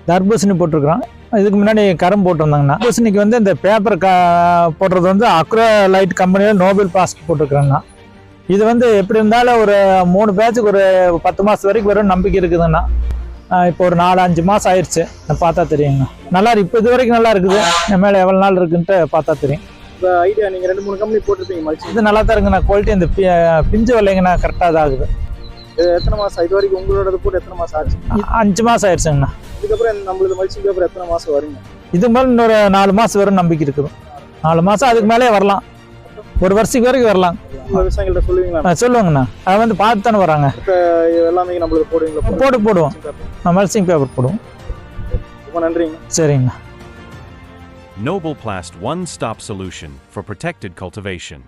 தர்பூசணி போட்டிருக்கிறோம். இதுக்கு முன்னாடி கரும்பு போட்டிருந்தாங்கண்ணா. தர்பூசணிக்கு வந்து இந்த பேப்பர் போடுறது வந்து அக்ரோலைட் கம்பெனியில் நோபல் பாஸ்ட் போட்டிருக்கிறேங்கண்ணா. இது வந்து எப்படி இருந்தாலும் ஒரு 3 பேட்சுக்கு ஒரு 10 மாதம் வரைக்கும் வரும் நம்பிக்கை இருக்குதுங்கண்ணா. இப்போ ஒரு 4-5 மாதம் ஆயிடுச்சு. பார்த்தா தெரியுங்கண்ணா. நல்லா இருக்கு. இப்போ இது வரைக்கும் நல்லா இருக்குது. என் மேலே எவ்வளோ நாள் இருக்குன்ட்டு பார்த்தா தெரியும். இப்போ ஐடியா நீங்கள் 2-3 கம்பெனி போட்டிருப்பீங்க மல்ச்சிங். இது நல்லா தான் இருக்குண்ணா. குவாலிட்டி இந்த பிஞ்சு வரலைங்கண்ணா. கரெக்டாக தான் ஆகுது. எத்தனை மாதம் இது வரைக்கும் உங்களோட போட்டு எத்தனை மாதம் ஆச்சு? 5 மாதம் ஆயிடுச்சுங்கண்ணா. இதுக்கப்புறம் நம்மளுக்கு மல்ச்சிங் அப்புறம் எத்தனை மாதம் வருங்க? இது மேலே இன்னொரு 4 மாதம் வரும் நம்பிக்கை இருக்குது. 4 மாதம் அதுக்கு மேலே வரலாம். 1 வருஷத்துக்கு வரைக்கும் வரலாம். விவசாயிகள்ட்ட சொல்லுவீங்களா? சொல்லுவாங்கண்ணா. அதை வந்து பார்த்து தானே வராங்க. எல்லாமே நம்மளுக்கு போடுவீங்களா? போடுவோம். மல்சிங் பேப்பர் போடுவோம். ரொம்ப நன்றிங்க. சரிங்கண்ணா. Noble Plast one-stop solution for protected cultivation.